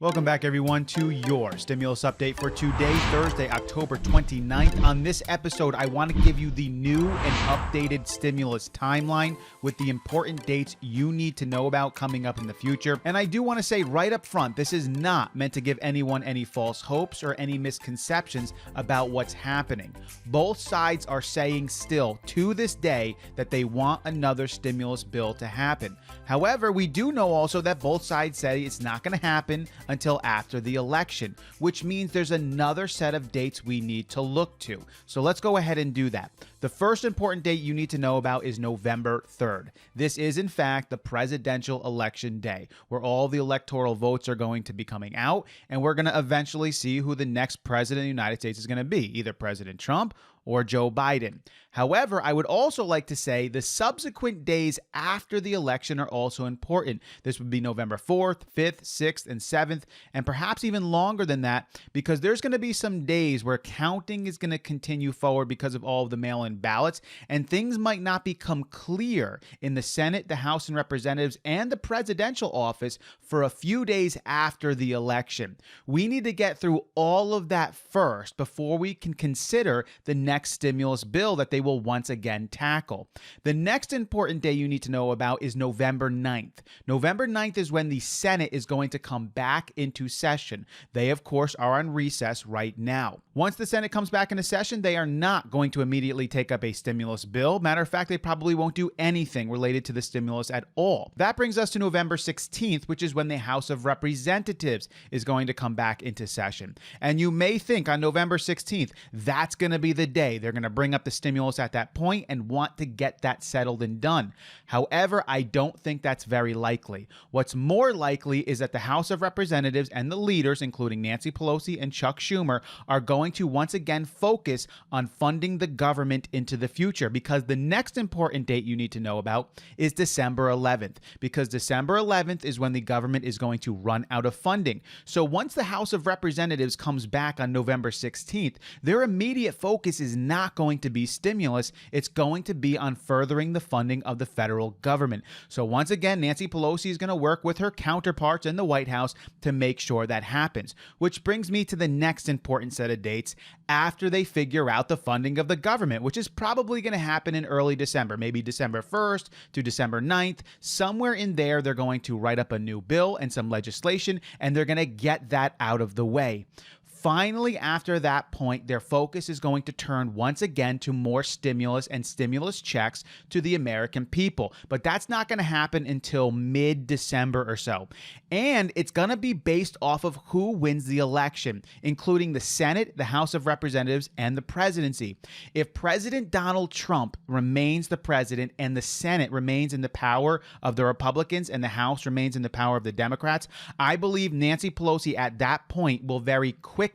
Welcome back, everyone, to your stimulus update for today, Thursday, October 29th. On this episode, I want to give you the new and updated stimulus timeline with the important dates you need to know about coming up in the future. And I do want to say right up front, this is not meant to give anyone any false hopes or any misconceptions about what's happening. Both sides are saying still to this day that they want another stimulus bill to happen. However, we do know also that both sides say it's not going to happen until after the election, which means there's another set of dates we need to look to. So let's go ahead and do that. The first important date you need to know about is November 3rd. This is, in fact, the presidential election day, where all the electoral votes are going to be coming out, and we're going to eventually see who the next president of the United States is going to be, either President Trump or Joe Biden. However, I would also like to say the subsequent days after the election are also important. This would be November 4th, 5th, 6th, and 7th, and perhaps even longer than that, because there's going to be some days where counting is going to continue forward because of all of the mail-in ballots, and things might not become clear in the Senate, the House and Representatives, and the presidential office for a few days after the election. We need to get through all of that first before we can consider the next stimulus bill that they will once again tackle. The next important day you need to know about is November 9th. November 9th is when the Senate is going to come back into session. They, of course, are on recess right now. Once the Senate comes back into session, they are not going to immediately take up a stimulus bill. Matter of fact, they probably won't do anything related to the stimulus at all. That brings us to November 16th, which is when the House of Representatives is going to come back into session. And you may think on November 16th, that's going to be the day they're going to bring up the stimulus at that point and want to get that settled and done. However, I don't think that's very likely. What's more likely is that the House of Representatives and the leaders, including Nancy Pelosi and Chuck Schumer, are going to once again focus on funding the government into the future, because the next important date you need to know about is December 11th, because December 11th is when the government is going to run out of funding. So once the House of Representatives comes back on November 16th, their immediate focus is not going to be stimulus. It's going to be on furthering the funding of the federal government. So once again, Nancy Pelosi is going to work with her counterparts in the White House to make sure that happens, which brings me to the next important set of dates after they figure out the funding of the government, which is probably going to happen in early December, maybe December 1st to December 9th. Somewhere in there, they're going to write up a new bill and some legislation, and they're going to get that out of the way. Finally, after that point, their focus is going to turn once again to more stimulus and stimulus checks to the American people. But that's not going to happen until mid-December or so. And it's going to be based off of who wins the election, including the Senate, the House of Representatives, and the presidency. If President Donald Trump remains the president and the Senate remains in the power of the Republicans and the House remains in the power of the Democrats, I believe Nancy Pelosi at that point will very quickly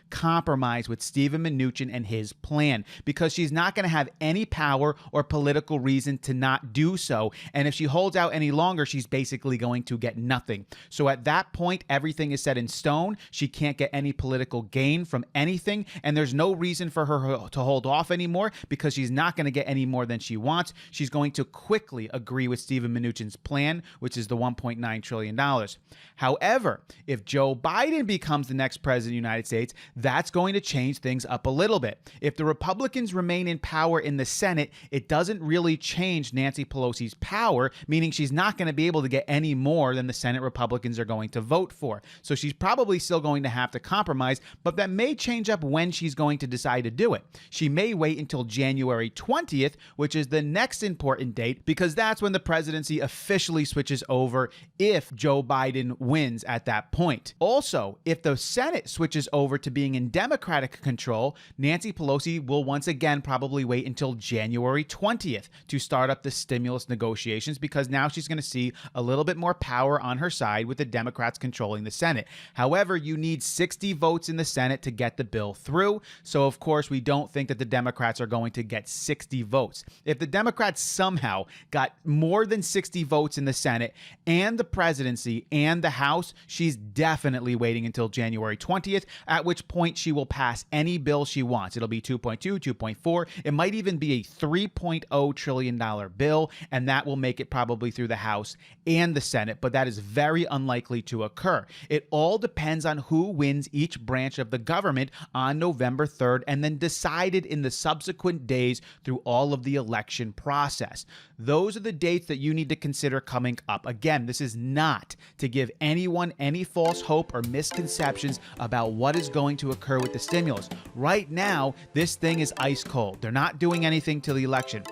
compromise with Steven Mnuchin and his plan, because she's not going to have any power or political reason to not do so. And if she holds out any longer, she's basically going to get nothing. So at that point, everything is set in stone. She can't get any political gain from anything, and there's no reason for her to hold off anymore, because she's not going to get any more than she wants. She's going to quickly agree with Steven Mnuchin's plan, which is the $1.9 trillion. However, if Joe Biden becomes the next president of the United States, that's going to change things up a little bit. If the Republicans remain in power in the Senate, it doesn't really change Nancy Pelosi's power, meaning she's not going to be able to get any more than the Senate Republicans are going to vote for. So she's probably still going to have to compromise, but that may change up when she's going to decide to do it. She may wait until January 20th, which is the next important date, because that's when the presidency officially switches over if Joe Biden wins at that point. Also, if the Senate switches over to being in Democratic control, Nancy Pelosi will once again probably wait until January 20th to start up the stimulus negotiations, because now she's going to see a little bit more power on her side with the Democrats controlling the Senate. However, you need 60 votes in the Senate to get the bill through. So, of course, we don't think that the Democrats are going to get 60 votes. If the Democrats somehow got more than 60 votes in the Senate and the presidency and the House, she's definitely waiting until January 20th. at which point she will pass any bill she wants. It'll be 2.2, 2.4. It might even be a $3.0 trillion bill, and that will make it probably through the House and the Senate, but that is very unlikely to occur. It all depends on who wins each branch of the government on November 3rd and then decided in the subsequent days through all of the election process. Those are the dates that you need to consider coming up. Again, this is not to give anyone any false hope or misconceptions about what is going to occur with the stimulus. Right now, this thing is ice cold. They're not doing anything till the election,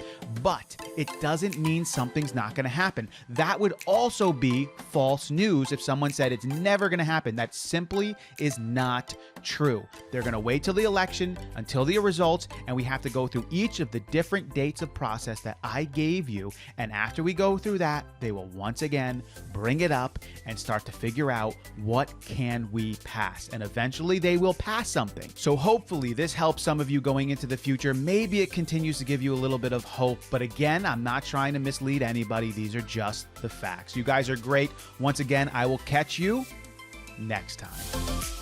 but it doesn't mean something's not going to happen. That would also be false news if someone said it's never going to happen. That simply is not true. They're going to wait till the election, until the results, and we have to go through each of the different dates of process that I gave you. And after we go through that, they will once again bring it up and start to figure out what can we pass. And eventually they will pass something. So hopefully this helps some of you going into the future. Maybe it continues to give you a little bit of hope. But again, I'm not trying to mislead anybody. These are just the facts. You guys are great. Once again, I will catch you next time.